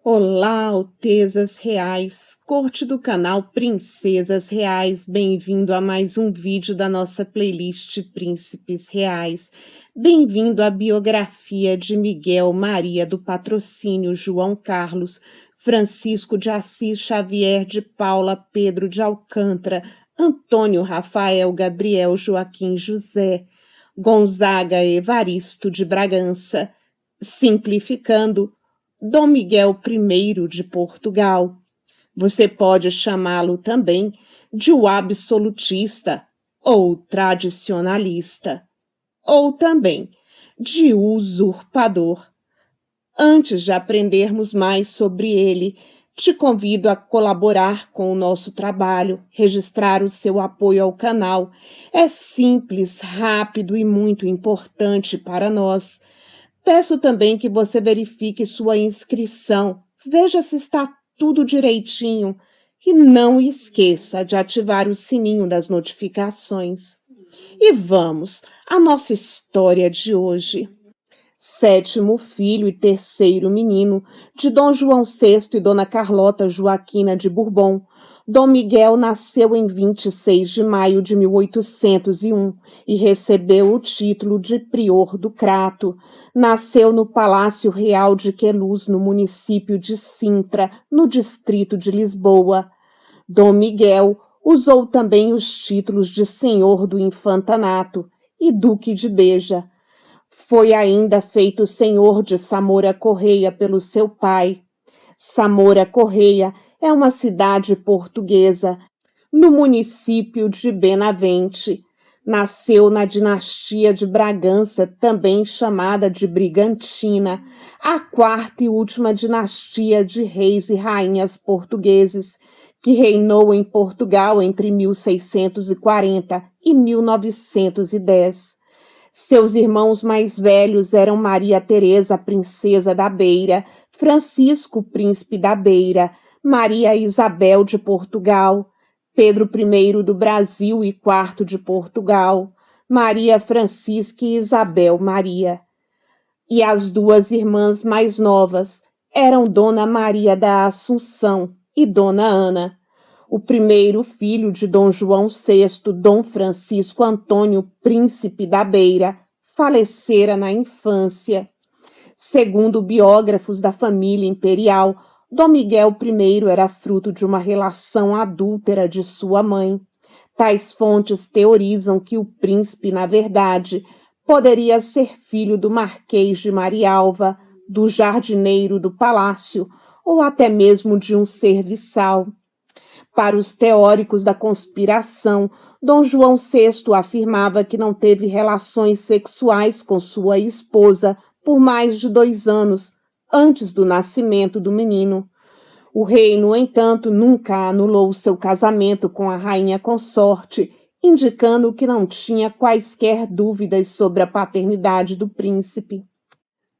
Olá, Altezas Reais, corte do canal Princesas Reais, bem-vindo a mais um vídeo da nossa playlist Príncipes Reais. Bem-vindo à biografia de Miguel Maria do Patrocínio João Carlos, Francisco de Assis Xavier de Paula Pedro de Alcântara, Antônio Rafael Gabriel Joaquim José, Gonzaga Evaristo de Bragança, simplificando, Dom Miguel I de Portugal. Você pode chamá-lo também de o absolutista ou tradicionalista, ou também de usurpador. Antes de aprendermos mais sobre ele, te convido a colaborar com o nosso trabalho, registrar o seu apoio ao canal. É simples, rápido e muito importante para nós. Peço também que você verifique sua inscrição, veja se está tudo direitinho e não esqueça de ativar o sininho das notificações. E vamos à nossa história de hoje. Sétimo filho e terceiro menino de Dom João VI e Dona Carlota Joaquina de Bourbon, Dom Miguel nasceu em 26 de maio de 1801 e recebeu o título de prior do Crato. Nasceu no Palácio Real de Queluz, no município de Sintra, no distrito de Lisboa. Dom Miguel usou também os títulos de Senhor do Infantanato e Duque de Beja. Foi ainda feito senhor de Samora Correia pelo seu pai. Samora Correia é uma cidade portuguesa, no município de Benavente. Nasceu na dinastia de Bragança, também chamada de Brigantina, a quarta e última dinastia de reis e rainhas portugueses, que reinou em Portugal entre 1640 e 1910. Seus irmãos mais velhos eram Maria Teresa, princesa da Beira, Francisco, príncipe da Beira, Maria Isabel de Portugal, Pedro I do Brasil e IV de Portugal, Maria Francisca e Isabel Maria. E as duas irmãs mais novas eram Dona Maria da Assunção e Dona Ana. O primeiro filho de Dom João VI, Dom Francisco Antônio, príncipe da Beira, falecera na infância. Segundo biógrafos da família imperial, Dom Miguel I era fruto de uma relação adúltera de sua mãe. Tais fontes teorizam que o príncipe, na verdade, poderia ser filho do Marquês de Marialva, do jardineiro do palácio, ou até mesmo de um serviçal. Para os teóricos da conspiração, Dom João VI afirmava que não teve relações sexuais com sua esposa por mais de 2 anos, antes do nascimento do menino. O rei, no entanto, nunca anulou seu casamento com a rainha consorte, indicando que não tinha quaisquer dúvidas sobre a paternidade do príncipe.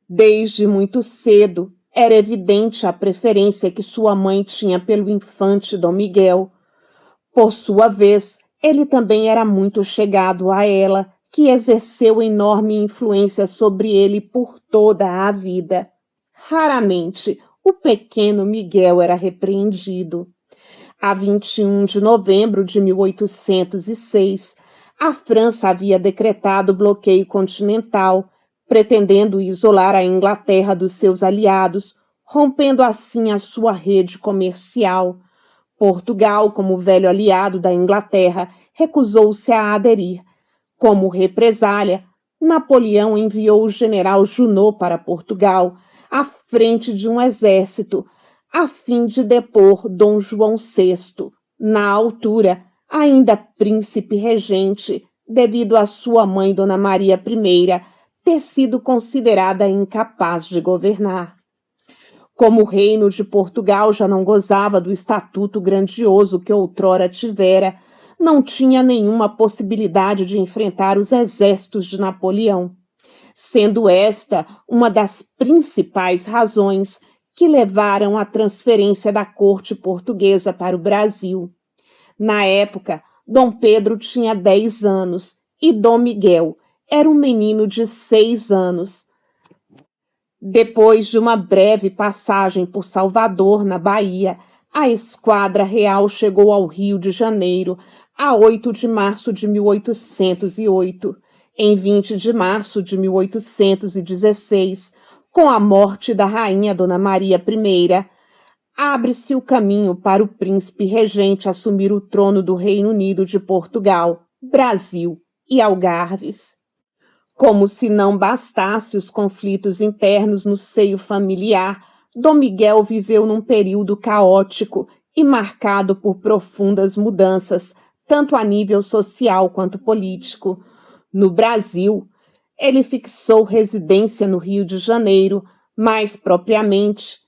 Desde muito cedo, era evidente a preferência que sua mãe tinha pelo infante Dom Miguel. Por sua vez, ele também era muito chegado a ela, que exerceu enorme influência sobre ele por toda a vida. Raramente, o pequeno Miguel era repreendido. A 21 de novembro de 1806, a França havia decretado bloqueio continental, pretendendo isolar a Inglaterra dos seus aliados, rompendo assim a sua rede comercial. Portugal, como velho aliado da Inglaterra, recusou-se a aderir. Como represália, Napoleão enviou o general Junot para Portugal, à frente de um exército, a fim de depor Dom João VI, na altura ainda príncipe regente, devido à sua mãe Dona Maria I ter sido considerada incapaz de governar. Como o reino de Portugal já não gozava do estatuto grandioso que outrora tivera, não tinha nenhuma possibilidade de enfrentar os exércitos de Napoleão, sendo esta uma das principais razões que levaram à transferência da corte portuguesa para o Brasil. Na época, Dom Pedro tinha 10 anos e Dom Miguel era um menino de 6 anos. Depois de uma breve passagem por Salvador, na Bahia, a esquadra real chegou ao Rio de Janeiro a 8 de março de 1808. Em 20 de março de 1816, com a morte da rainha Dona Maria I, abre-se o caminho para o príncipe regente assumir o trono do Reino Unido de Portugal, Brasil e Algarves. Como se não bastasse os conflitos internos no seio familiar, Dom Miguel viveu num período caótico e marcado por profundas mudanças, tanto a nível social quanto político. No Brasil, ele fixou residência no Rio de Janeiro, mais propriamente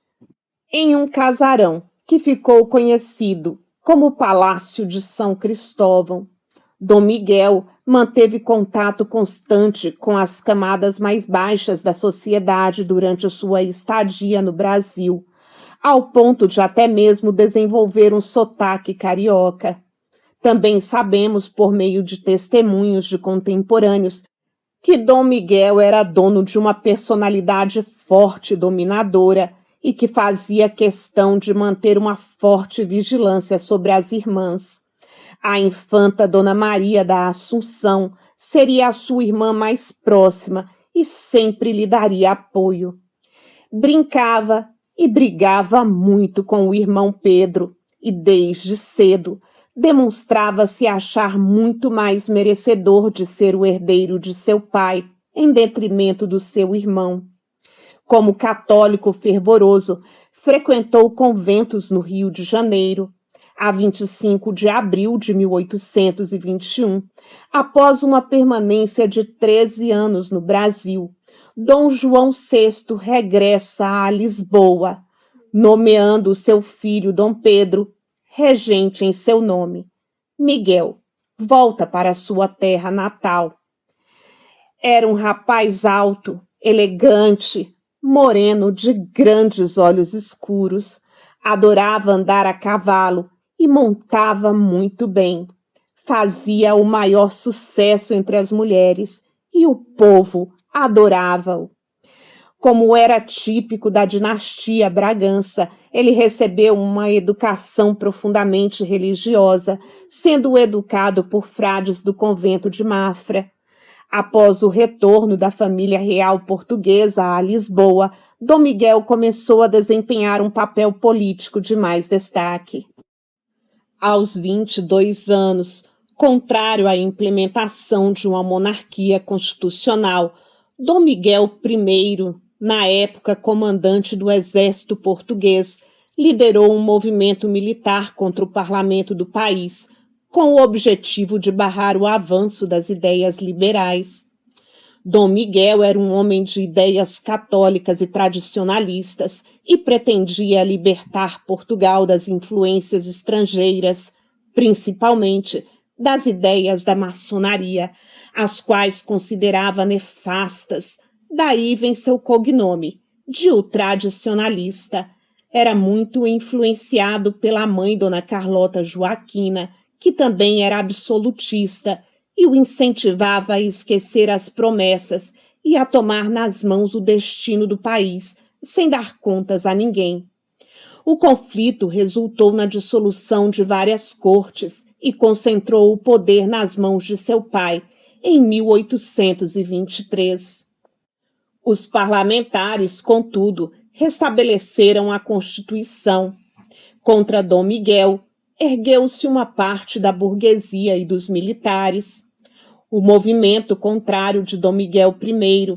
em um casarão que ficou conhecido como Palácio de São Cristóvão. Dom Miguel manteve contato constante com as camadas mais baixas da sociedade durante sua estadia no Brasil, ao ponto de até mesmo desenvolver um sotaque carioca. Também sabemos, por meio de testemunhos de contemporâneos, que Dom Miguel era dono de uma personalidade forte e dominadora e que fazia questão de manter uma forte vigilância sobre as irmãs. A infanta Dona Maria da Assunção seria a sua irmã mais próxima e sempre lhe daria apoio. Brincava e brigava muito com o irmão Pedro e, desde cedo, demonstrava se achar muito mais merecedor de ser o herdeiro de seu pai, em detrimento do seu irmão. Como católico fervoroso, frequentou conventos no Rio de Janeiro. A 25 de abril de 1821, após uma permanência de 13 anos no Brasil, Dom João VI regressa a Lisboa, nomeando seu filho Dom Pedro regente em seu nome. Miguel volta para sua terra natal. Era um rapaz alto, elegante, moreno, de grandes olhos escuros. Adorava andar a cavalo e montava muito bem. Fazia o maior sucesso entre as mulheres e o povo adorava-o. Como era típico da dinastia Bragança, ele recebeu uma educação profundamente religiosa, sendo educado por frades do convento de Mafra. Após o retorno da família real portuguesa a Lisboa, Dom Miguel começou a desempenhar um papel político de mais destaque. Aos 22 anos, contrário à implementação de uma monarquia constitucional, Dom Miguel I, na época comandante do exército português, liderou um movimento militar contra o parlamento do país, com o objetivo de barrar o avanço das ideias liberais. Dom Miguel era um homem de ideias católicas e tradicionalistas e pretendia libertar Portugal das influências estrangeiras, principalmente das ideias da maçonaria, as quais considerava nefastas. Daí vem seu cognome, de o tradicionalista. Era muito influenciado pela mãe Dona Carlota Joaquina, que também era absolutista, e o incentivava a esquecer as promessas e a tomar nas mãos o destino do país, sem dar contas a ninguém. O conflito resultou na dissolução de várias cortes e concentrou o poder nas mãos de seu pai, em 1823. Os parlamentares, contudo, restabeleceram a Constituição. Contra Dom Miguel, ergueu-se uma parte da burguesia e dos militares. O movimento contrário de Dom Miguel I,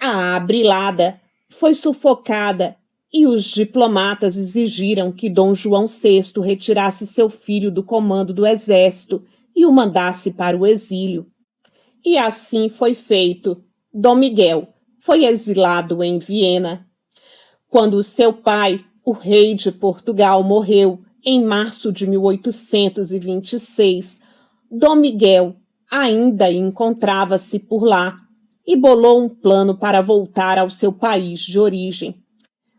a Abrilada, foi sufocada e os diplomatas exigiram que Dom João VI retirasse seu filho do comando do exército e o mandasse para o exílio. E assim foi feito. Dom Miguel foi exilado em Viena. Quando seu pai, o rei de Portugal, morreu em março de 1826, Dom Miguel ainda encontrava-se por lá e bolou um plano para voltar ao seu país de origem.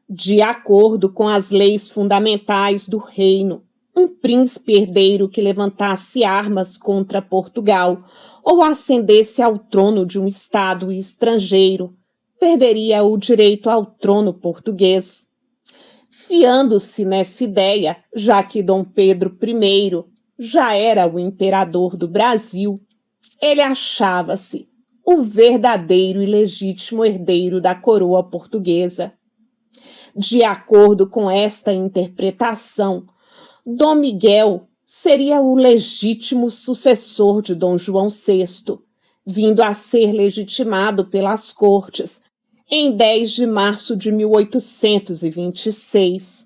De acordo com as leis fundamentais do reino, um príncipe herdeiro que levantasse armas contra Portugal ou ascendesse ao trono de um estado estrangeiro perderia o direito ao trono português. Fiando-se nessa ideia, já que Dom Pedro I já era o imperador do Brasil, ele achava-se o verdadeiro e legítimo herdeiro da coroa portuguesa. De acordo com esta interpretação, Dom Miguel seria o legítimo sucessor de Dom João VI, vindo a ser legitimado pelas cortes em 10 de março de 1826.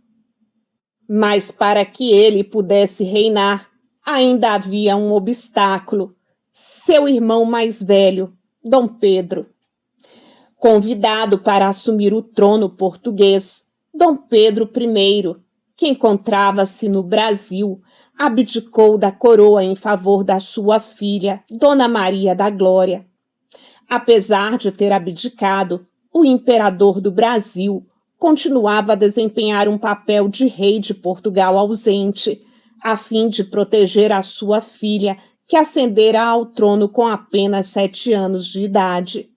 Mas para que ele pudesse reinar, ainda havia um obstáculo: seu irmão mais velho, Dom Pedro. Convidado para assumir o trono português, Dom Pedro I, que encontrava-se no Brasil, abdicou da coroa em favor da sua filha, Dona Maria da Glória. Apesar de ter abdicado, o imperador do Brasil continuava a desempenhar um papel de rei de Portugal ausente, a fim de proteger a sua filha, que ascendera ao trono com apenas 7 anos de idade.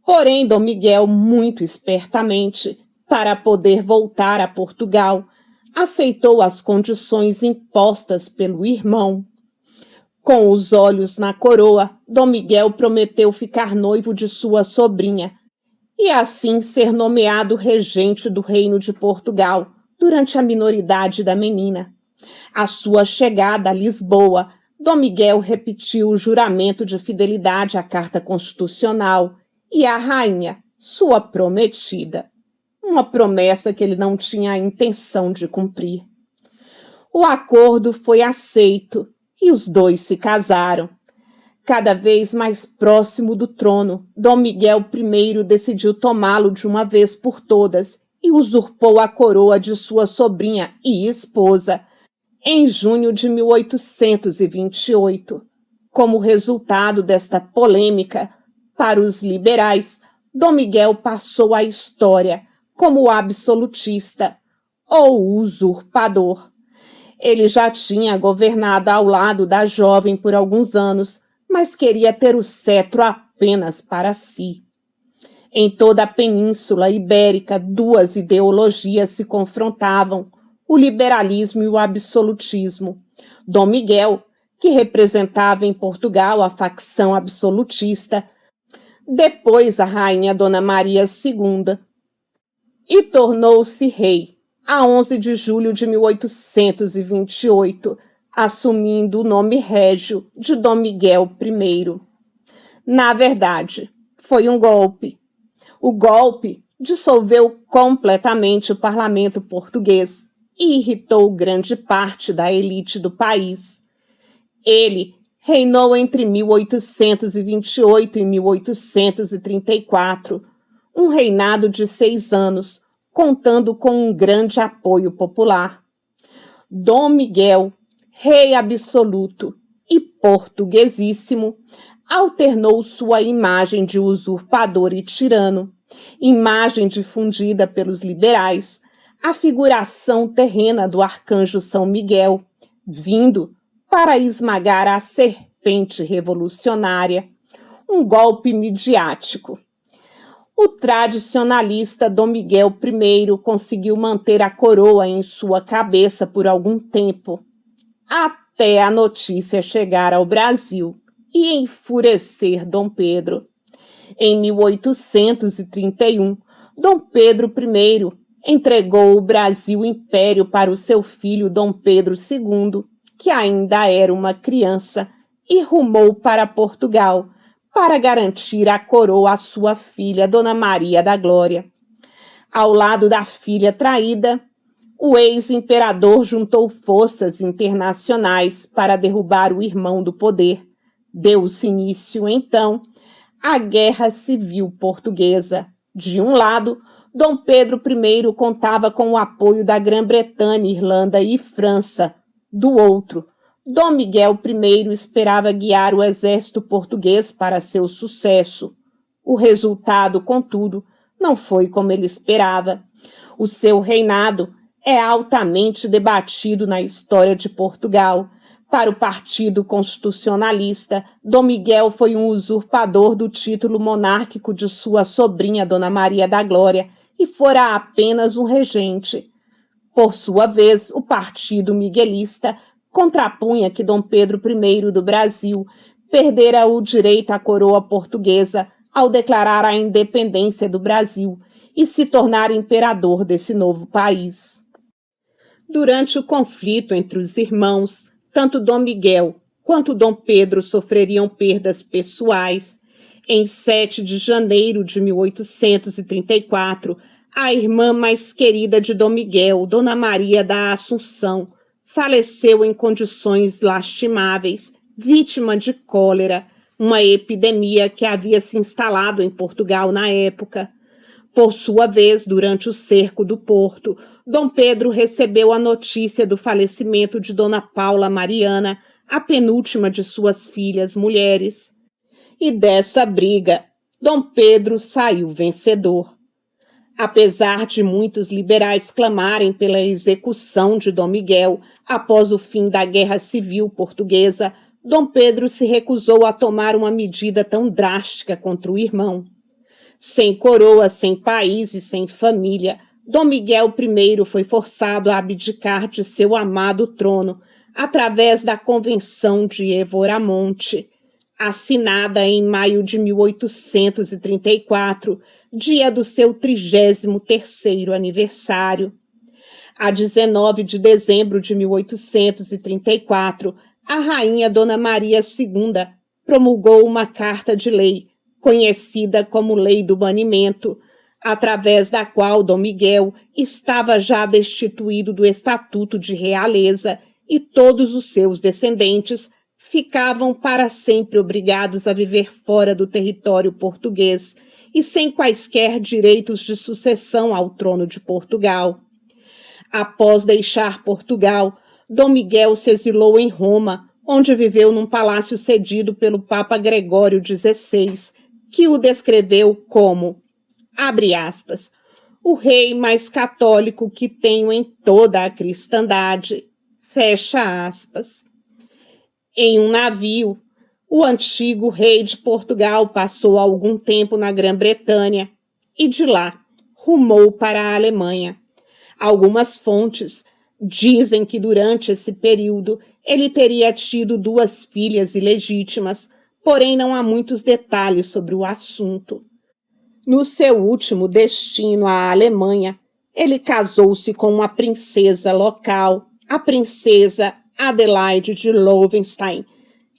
Porém, Dom Miguel, muito espertamente, para poder voltar a Portugal, aceitou as condições impostas pelo irmão. Com os olhos na coroa, Dom Miguel prometeu ficar noivo de sua sobrinha e assim ser nomeado regente do Reino de Portugal durante a minoridade da menina. À sua chegada a Lisboa, Dom Miguel repetiu o juramento de fidelidade à Carta Constitucional e à rainha, sua prometida. Uma promessa que ele não tinha a intenção de cumprir. O acordo foi aceito e os dois se casaram. Cada vez mais próximo do trono, Dom Miguel I decidiu tomá-lo de uma vez por todas e usurpou a coroa de sua sobrinha e esposa em junho de 1828. Como resultado desta polêmica, para os liberais, Dom Miguel passou à história como o absolutista ou usurpador. Ele já tinha governado ao lado da jovem por alguns anos, mas queria ter o cetro apenas para si. Em toda a Península Ibérica, duas ideologias se confrontavam, o liberalismo e o absolutismo. Dom Miguel, que representava em Portugal a facção absolutista, depois a rainha Dona Maria II, e tornou-se rei a 11 de julho de 1828, assumindo o nome régio de Dom Miguel I. Na verdade, foi um golpe. O golpe dissolveu completamente o parlamento português e irritou grande parte da elite do país. Ele reinou entre 1828 e 1834, um reinado de 6 anos, contando com um grande apoio popular. Dom Miguel, rei absoluto e portuguesíssimo, alternou sua imagem de usurpador e tirano, imagem difundida pelos liberais, a figuração terrena do arcanjo São Miguel, vindo para esmagar a serpente revolucionária, um golpe midiático. O tradicionalista Dom Miguel I conseguiu manter a coroa em sua cabeça por algum tempo, até a notícia chegar ao Brasil e enfurecer Dom Pedro. Em 1831, Dom Pedro I entregou o Brasil Império para o seu filho Dom Pedro II, que ainda era uma criança, e rumou para Portugal para garantir a coroa à sua filha Dona Maria da Glória. Ao lado da filha traída, o ex-imperador juntou forças internacionais para derrubar o irmão do poder. Deu-se início, então, à Guerra Civil Portuguesa. De um lado, Dom Pedro I contava com o apoio da Grã-Bretanha, Irlanda e França. Do outro, Dom Miguel I esperava guiar o exército português para seu sucesso. O resultado, contudo, não foi como ele esperava. O seu reinado é altamente debatido na história de Portugal, Para o Partido Constitucionalista, Dom Miguel foi um usurpador do título monárquico de sua sobrinha Dona Maria da Glória e fora apenas um regente. Por sua vez, o Partido Miguelista contrapunha que Dom Pedro I do Brasil perdera o direito à coroa portuguesa ao declarar a independência do Brasil e se tornar imperador desse novo país. Durante o conflito entre os irmãos, tanto Dom Miguel quanto Dom Pedro sofreriam perdas pessoais. Em 7 de janeiro de 1834, a irmã mais querida de Dom Miguel, Dona Maria da Assunção, faleceu em condições lastimáveis, vítima de cólera, uma epidemia que havia se instalado em Portugal na época. Por sua vez, durante o cerco do Porto, Dom Pedro recebeu a notícia do falecimento de Dona Paula Mariana, a penúltima de suas filhas mulheres. E dessa briga, Dom Pedro saiu vencedor. Apesar de muitos liberais clamarem pela execução de Dom Miguel após o fim da Guerra Civil Portuguesa, Dom Pedro se recusou a tomar uma medida tão drástica contra o irmão. Sem coroa, sem país e sem família, Dom Miguel I foi forçado a abdicar de seu amado trono através da Convenção de Evora-Monte, assinada em maio de 1834, dia do seu 33º aniversário. A 19 de dezembro de 1834, a rainha Dona Maria II promulgou uma carta de lei, conhecida como Lei do Banimento, através da qual Dom Miguel estava já destituído do estatuto de realeza e todos os seus descendentes ficavam para sempre obrigados a viver fora do território português e sem quaisquer direitos de sucessão ao trono de Portugal. Após deixar Portugal, Dom Miguel se exilou em Roma, onde viveu num palácio cedido pelo Papa Gregório XVI, que o descreveu como, abre aspas, o rei mais católico que tenho em toda a cristandade, fecha aspas. Em um navio, o antigo rei de Portugal passou algum tempo na Grã-Bretanha e de lá rumou para a Alemanha. Algumas fontes dizem que durante esse período ele teria tido 2 filhas ilegítimas, porém não há muitos detalhes sobre o assunto. No seu último destino à Alemanha, ele casou-se com uma princesa local, a princesa Adelaide de Loewenstein,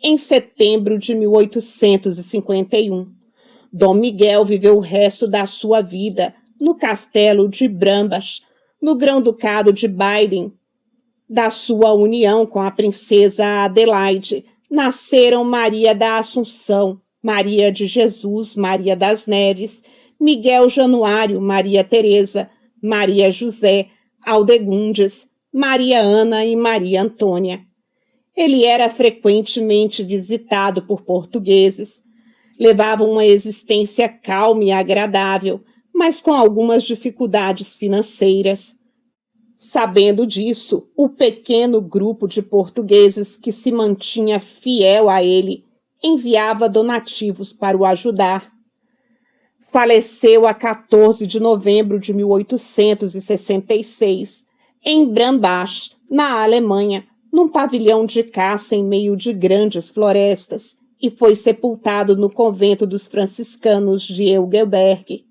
em setembro de 1851. Dom Miguel viveu o resto da sua vida no castelo de Brambach, no Grão-Ducado de Baden. Da sua união com a princesa Adelaide, nasceram Maria da Assunção, Maria de Jesus, Maria das Neves, Miguel Januário, Maria Teresa, Maria José, Aldegundes, Maria Ana e Maria Antônia. Ele era frequentemente visitado por portugueses. Levava uma existência calma e agradável, mas com algumas dificuldades financeiras. Sabendo disso, o pequeno grupo de portugueses que se mantinha fiel a ele enviava donativos para o ajudar. Faleceu a 14 de novembro de 1866, em Brambach, na Alemanha, num pavilhão de caça em meio de grandes florestas, e foi sepultado no convento dos franciscanos de Eugelberg.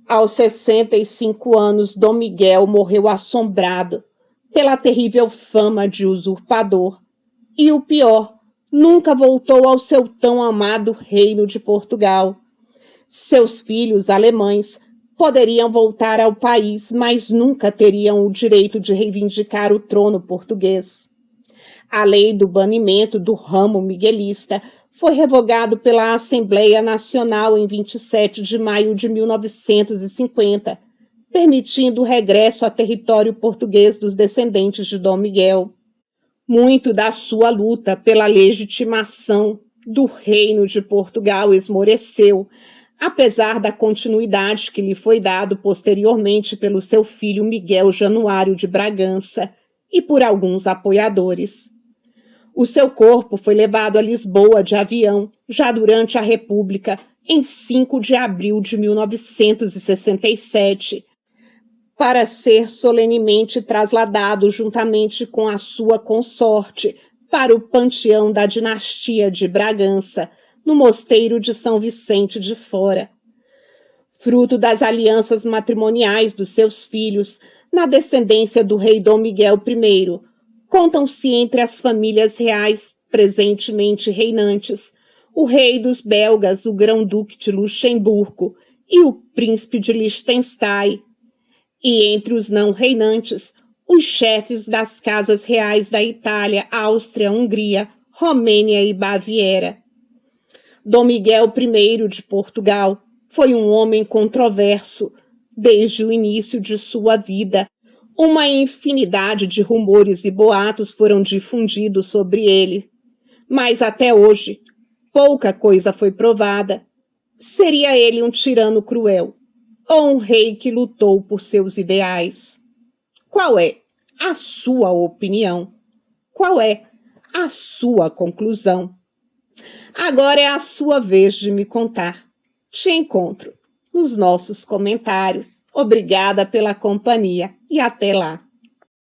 Aos 65 anos, Dom Miguel morreu assombrado pela terrível fama de usurpador. E o pior, nunca voltou ao seu tão amado reino de Portugal. Seus filhos alemães poderiam voltar ao país, mas nunca teriam o direito de reivindicar o trono português. A lei do banimento do ramo miguelista foi revogado pela Assembleia Nacional em 27 de maio de 1950, permitindo o regresso a território português dos descendentes de Dom Miguel. Muito da sua luta pela legitimação do Reino de Portugal esmoreceu, apesar da continuidade que lhe foi dado posteriormente pelo seu filho Miguel Januário de Bragança e por alguns apoiadores. O seu corpo foi levado a Lisboa de avião, já durante a República, em 5 de abril de 1967, para ser solenemente trasladado juntamente com a sua consorte para o panteão da dinastia de Bragança, no mosteiro de São Vicente de Fora. Fruto das alianças matrimoniais dos seus filhos, na descendência do rei Dom Miguel I, contam-se entre as famílias reais presentemente reinantes o rei dos belgas, o grão-duque de Luxemburgo, e o príncipe de Liechtenstein, e entre os não reinantes, os chefes das casas reais da Itália, Áustria, Hungria, Romênia e Baviera. Dom Miguel I de Portugal foi um homem controverso desde o início de sua vida. Uma infinidade de rumores e boatos foram difundidos sobre ele, mas até hoje pouca coisa foi provada. Seria ele um tirano cruel ou um rei que lutou por seus ideais? Qual é a sua opinião? Qual é a sua conclusão? Agora é a sua vez de me contar. Te encontro nos nossos comentários. Obrigada pela companhia e até lá.